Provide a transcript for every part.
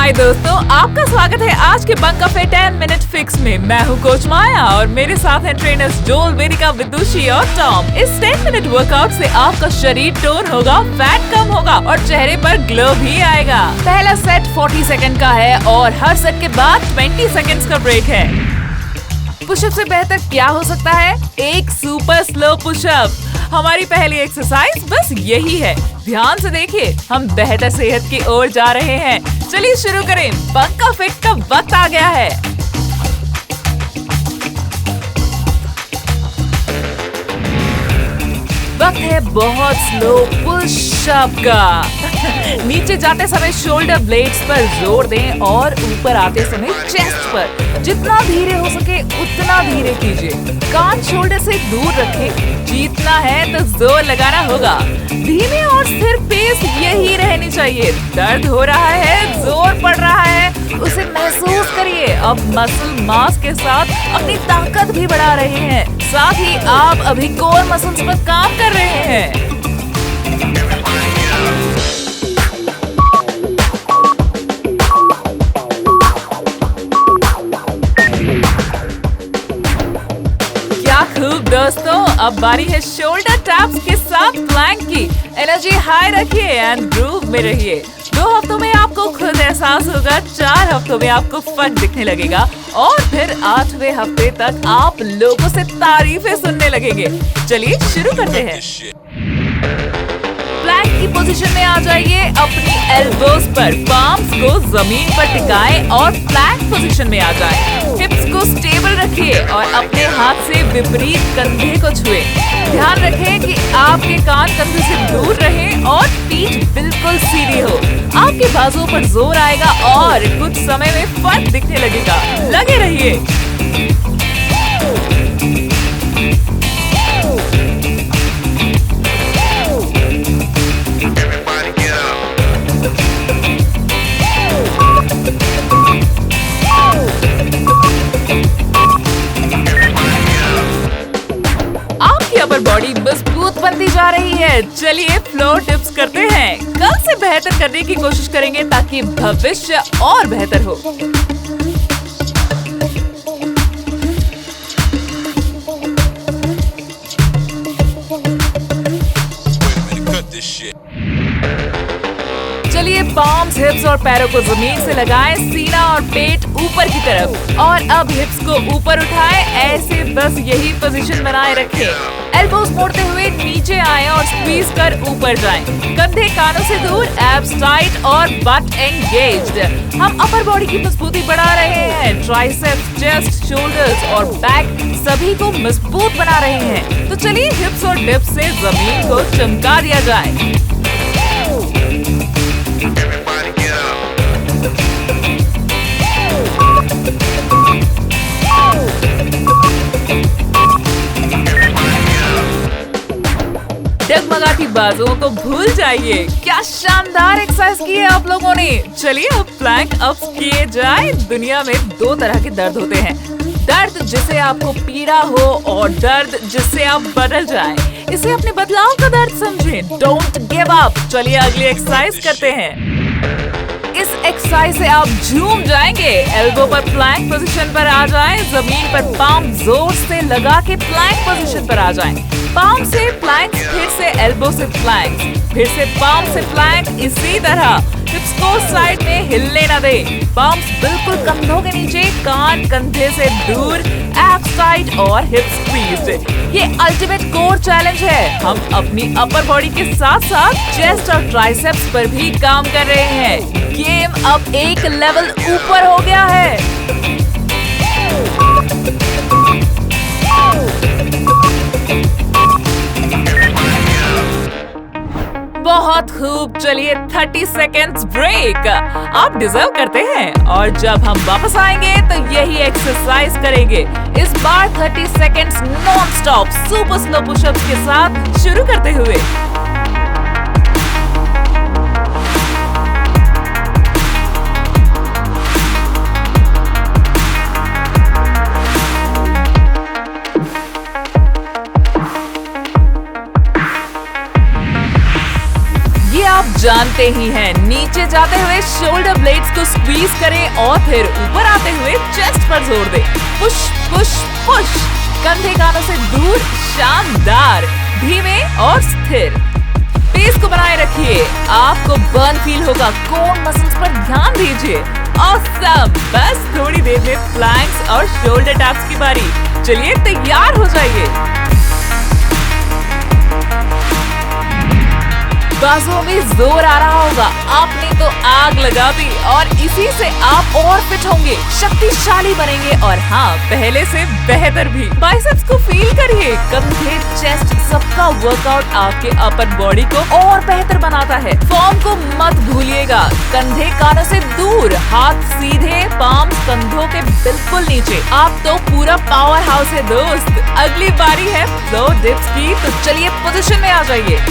हाय दोस्तों, आपका स्वागत है आज के बंक ऑफ 10 मिनट फिक्स में। मैं हूँ कोच माया और मेरे साथ हैं ट्रेनर्स जोल, वेदिका, विदुषी और टॉम। इस 10 मिनट वर्कआउट से आपका शरीर टोन होगा, फैट कम होगा और चेहरे पर ग्लो भी आएगा। पहला सेट 40 सेकंड का है और हर सेट के बाद 20 सेकंड्स का ब्रेक है। पुशअप से बेहतर क्या हो सकता है? एक सुपर स्लो पुशअप। हमारी पहली एक्सरसाइज बस यही है। ध्यान से देखिए, हम बेहतर सेहत की ओर जा रहे हैं। चलिए शुरू करें। बंक ऑफ 8 का वक्त आ गया है। वक्त है बहुत स्लो पुशअप का। नीचे जाते समय शोल्डर ब्लेड्स पर जोर दें और ऊपर आते समय चेस्ट पर। जितना धीरे हो सके उतना धीरे कीजिए। कान शोल्डर से दूर रखें। जीतना है तो जोर लगाना होगा। धीमे और स्थिर पेस यही रहनी चाहिए। दर्द हो रहा है, जोर पड़ रहा है, उसे महसूस करिए। अब मसल मास के साथ अपनी ताकत भी बढ़ा रहे हैं। साथ ही आप अभी कोर मसल्स पर काम कर रहे हैं। दोस्तों, अब बारी है शोल्डर टैप्स के साथ प्लैंक की। एनर्जी हाई रखिए एंड ग्रूव में रहिए। 2 हफ्तों में आपको खुद एहसास होगा, 4 हफ्तों में आपको फर्क दिखने लगेगा और फिर 8वें हफ्ते तक आप लोगों से तारीफें सुनने लगेंगे। चलिए शुरू करते हैं। प्लैंक की पोजीशन में आ जाइए। अपनी एल्बोज पर पाम्स को जमीन पर टिकाएं और प्लैंक पोजीशन में आ जाएं। हिप्स को स्टेबल रखिए और अपने हाथ से विपरीत कंधे को छुए। ध्यान रखें कि आपके कान कंधे से दूर रहें और पीठ बिल्कुल सीधी हो। आपके बाजुओं पर जोर आएगा और कुछ समय में फर्क दिखने लगेगा। लगे रहिए। अपर बॉडी मजबूत बनती जा रही है। चलिए फ्लोर टिप्स करते हैं। कल से बेहतर करने की कोशिश करेंगे ताकि भविष्य और बेहतर हो। चलिए पाम्स, हिप्स और पैरों को जमीन से लगाएं। सीना और पेट ऊपर की तरफ और अब हिप्स को ऊपर उठाएं। ऐसे बस यही पोजीशन बनाए रखें। एल्बोस मोड़ते हुए नीचे आएं और स्क्वीज कर ऊपर जाएं। कंधे कानों से दूर, एब्स टाइट और बट एंगेज्ड। हम अपर बॉडी की मजबूती बढ़ा रहे हैं। ट्राइसेप्स, चेस्ट, शोल्डर्स और बैक सभी को मजबूत बना रहे हैं। तो चलिए हिप्स और डिप्स से जमीन को चमका दिया जाए। डगमगाती बाजुओं को भूल जाइए। क्या शानदार एक्सरसाइज की है आप लोगों ने। चलिए अब प्लैंक अप्स किए जाए। दुनिया में 2 तरह के दर्द होते हैं। दर्द जिसे आपको पीड़ा हो और दर्द जिससे आप बदल जाएं। इसे अपने बदलाव का दर्द समझें। Don't give up. चलिए अगली एक्सरसाइज करते हैं। इस एक्सरसाइज से आप झूम जाएंगे। एल्बो पर प्लैंक पोजीशन पर आ जाएं। जमीन पर पाम जोर से लगा के प्लैंक पोजीशन पर आ जाएं। पाम से प्लैंक, फिर से एल्बो से प्लैंक, फिर से पाम से प्लैंक। इसी तरह हिप्स को साइड में हिलने न दें। पाम्स बिल्कुल कंधों के नीचे, कान कंधे से दूर, एब्स टाइट और हिप्स स्क्वीज्ड। ये अल्टीमेट कोर चैलेंज है। हम अपनी अपर बॉडी के साथ साथ चेस्ट और ट्राइसेप्स पर भी काम कर रहे हैं। गेम अब एक लेवल ऊपर हो गया है। बहुत खूब। चलिए 30 सेकेंड्स ब्रेक। आप डिजर्व करते हैं और जब हम वापस आएंगे तो यही एक्सरसाइज करेंगे। इस बार 30 seconds non stop super slow pushups के साथ शुरू करते हुए। आप जानते ही हैं, नीचे जाते हुए शोल्डर ब्लेड्स को स्क्वीज करें और फिर ऊपर आते हुए चेस्ट पर जोर दें। Push push push. कंधे कानों से दूर, शानदार, धीमे और स्थिर। पेस को बनाए रखिए, आपको बर्न फील होगा। कोर मसल्स पर ध्यान दीजिए। ऑसम। बस थोड़ी देर में प्लैंक्स और शोल्डर टैप्स की बारी। चलिए तैयार हो जाइए। बाजुओं में जोर आ रहा होगा, आपने तो आग लगा दी और इसी से आप और फिट होंगे, शक्तिशाली बनेंगे और हाँ, पहले से बेहतर भी। बाइसेप्स को फील करिए, कंधे, चेस्ट, सबका वर्कआउट आपके अपर बॉडी को और बेहतर बनाता है। फॉर्म को मत भूलिएगा, कंधे कानों से दूर, हाथ सीधे, पाम्स कंधों के बिल्कुल नीचे। आप तो पूरा पावर हाउस है दोस्त। अगली बारी है फ्लो डिप्स की, तो चलिए पोजीशन में आ जाइए।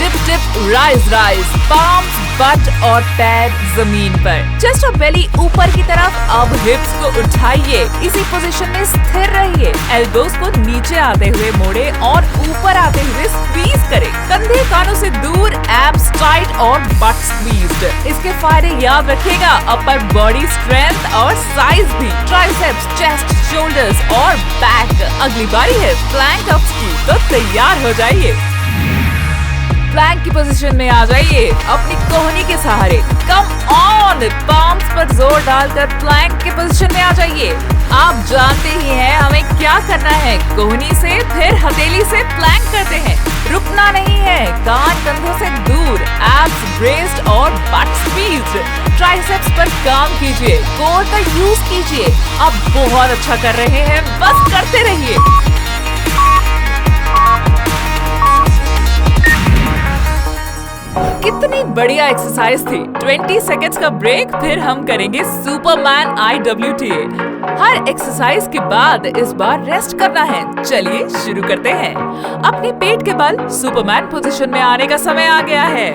Dip dip, rise rise, palms, butt और पैर जमीन पर, चेस्ट और बेली ऊपर की तरफ। अब हिप्स को उठाइए, इसी पोजीशन में स्थिर रहिए। एल्बोस को नीचे आते हुए मोड़े और ऊपर आते हुए स्क्वीज करें। कंधे कानों से दूर, एब्स टाइट और बट स्क्वीज्ड। इसके फायदे याद रखिएगा, अपर बॉडी स्ट्रेंथ और साइज भी। ट्राइसेप्स, चेस्ट, शोल्डर्स और बैक। अगली बारी है प्लैंक अप्स की, तो तैयार हो जाइए। प्लैंक की पोजीशन में आ जाइए, अपनी कोहनी के सहारे। कम ऑन, पाम्स पर जोर डालकर प्लैंक की पोजीशन में आ जाइए। आप जानते ही हैं हमें क्या करना है। कोहनी से फिर हथेली से प्लैंक करते हैं, रुकना नहीं है। कान कंधों से दूर, एब्स ब्रेस्ड और बट स्क्वीज्ड। ट्राइसेप्स पर काम कीजिए, कोर का यूज कीजिए। आप बहुत अच्छा कर रहे हैं, बस करते रहिए। कितनी बढ़िया एक्सरसाइज थी। 20 सेकेंड्स का ब्रेक, फिर हम करेंगे सुपरमैन IWTA। हर एक्सरसाइज के बाद इस बार रेस्ट करना है। चलिए शुरू करते हैं। अपने पेट के बल सुपरमैन पोजीशन में आने का समय आ गया है।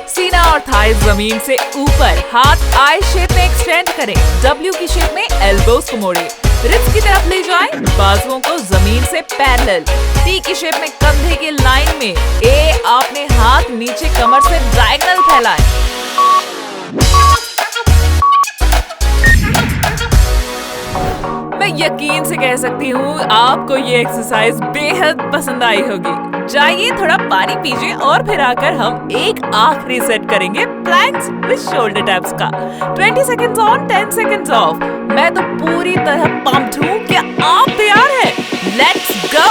सीना और थाई जमीन से ऊपर, हाथ आई शेप में एक्सटेंड करें। W की शेप में एल्बोस को मोड़े, रिब्स की तरफ ले जाएं, बाजुओं को जमीन से पैरेलल। T की शेप में कंधे की लाइन में। A, आपने हाथ नीचे कमर से डायगोनल फैलाएं। मैं यकीन से कह सकती हूँ आपको ये एक्सरसाइज बेहद पसंद आई होगी। जाइए थोड़ा पानी पीजिए और फिर आकर हम एक आखिरी सेट करेंगे प्लैंक्स विद शोल्डर टैप्स का। 20 सेकंड्स ऑन, 10 सेकंड्स ऑफ। मैं तो पूरी तरह पंप्ड हूँ। क्या आप तैयार हैं? Let's go.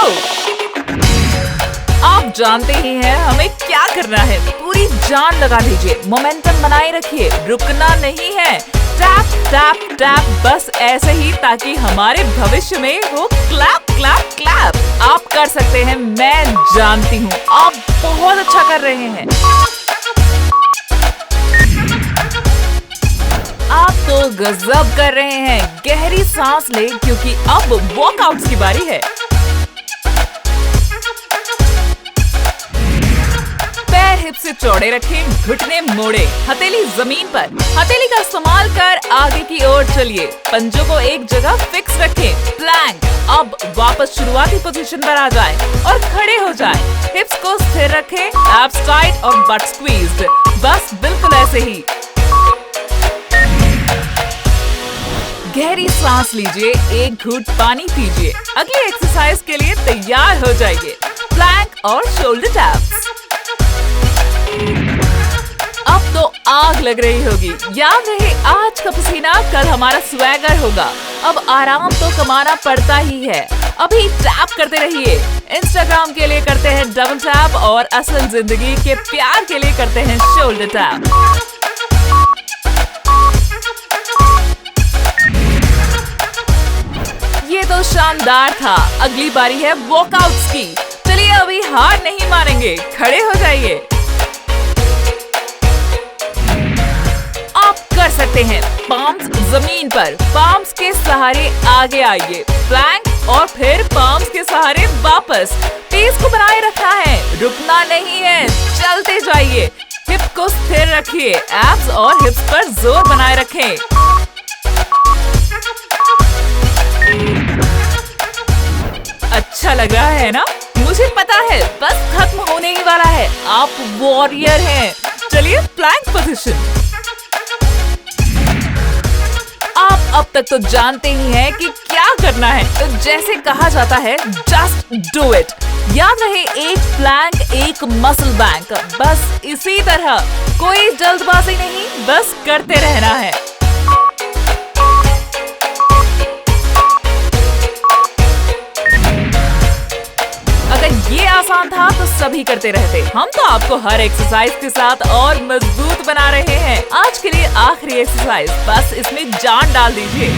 आप जानते ही हैं हमें क्या करना है। पूरी जान लगा दीजिए, मोमेंटम बनाए रखिए, रुकना नहीं है। टैप टैप टैप, बस ऐसे ही, ताकि हमारे भविष्य में हो क्लैप क्लैप क्लैप। आप कर सकते हैं, मैं जानती हूँ आप बहुत अच्छा कर रहे हैं। आप तो गजब कर रहे हैं। गहरी सांस लें, क्योंकि अब वर्कआउट्स की बारी है। पैर हिप से चौड़े रखें, घुटने मोड़े, हथेली जमीन पर। हथेली का इस्तेमाल कर आगे की ओर चलिए। पंजों को एक जगह फिक्स रखें। प्लैंक। अब वापस शुरुआती पोजीशन पर आ जाएं और खड़े हो जाएं। हिप्स को स्थिर रखें, एब्स टाइट और बट स्क्वीज्ड। बस बिल्कुल ऐसे ही। गहरी सांस लीजिए, एक घूंट पानी पीजिए। अगली एक्सरसाइज के लिए तैयार हो जाइए, प्लैंक और शोल्डर टैप्स। अब तो आग लग रही होगी। याद रहे, आज का पसीना कल हमारा स्वैगर होगा। अब आराम तो कमाना पड़ता ही है। अभी टैप करते रहिए। इंस्टाग्राम के लिए करते हैं डबल टैप और असल जिंदगी के प्यार के लिए करते हैं शोल्डर टैप। ये तो शानदार था। अगली बारी है वर्कआउट्स की। चलिए अभी हार नहीं मानेंगे, खड़े हो जाइए। आप कर सकते हैं। पाम्स जमीन पर, पाम्स के सहारे आगे आइए। प्लैंक और फिर पाम्स के सहारे वापस। पेस को बनाए रखना है, रुकना नहीं है, चलते जाइए। हिप को स्थिर रखिए, एब्स और हिप्स पर जोर बनाए रखें। अच्छा अच्छा लग रहा है ना? मुझे पता है बस खत्म होने ही वाला है। आप वॉरियर हैं। चलिए प्लैंक पोजीशन। आप अब तक तो जानते ही हैं कि क्या करना है। तो जैसे कहा जाता है, जस्ट डू इट। याद रहे, एक प्लैंक एक मसल बैंक। बस इसी तरह, कोई जल्दबाजी नहीं, बस करते रहना है। अगर ये आसान था तो सभी करते रहते। हम तो आपको हर एक्सरसाइज के साथ और मजबूत बना रहे हैं। आज के लिए आखिरी एक्सरसाइज, बस इसमें जान डाल दीजिए।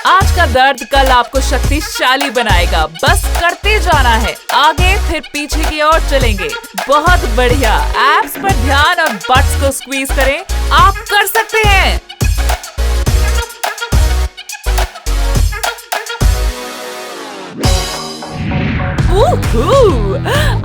आज का दर्द कल आपको शक्तिशाली बनाएगा। बस करते जाना है, आगे फिर पीछे की ओर चलेंगे। बहुत बढ़िया। एब्स पर ध्यान और बट्स को स्क्वीज करें। आप कर सकते हैं।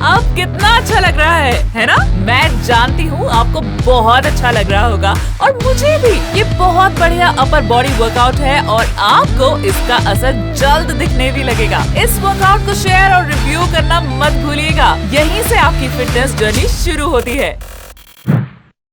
अब कितना अच्छा लग रहा है ना? मैं जानती हूँ आपको बहुत अच्छा लग रहा होगा, और मुझे भी। ये बहुत बढ़िया अपर बॉडी वर्कआउट है और आपको इसका असर जल्द दिखने भी लगेगा। इस वर्कआउट को शेयर और रिव्यू करना मत भूलिएगा। यहीं से आपकी फिटनेस जर्नी शुरू होती है।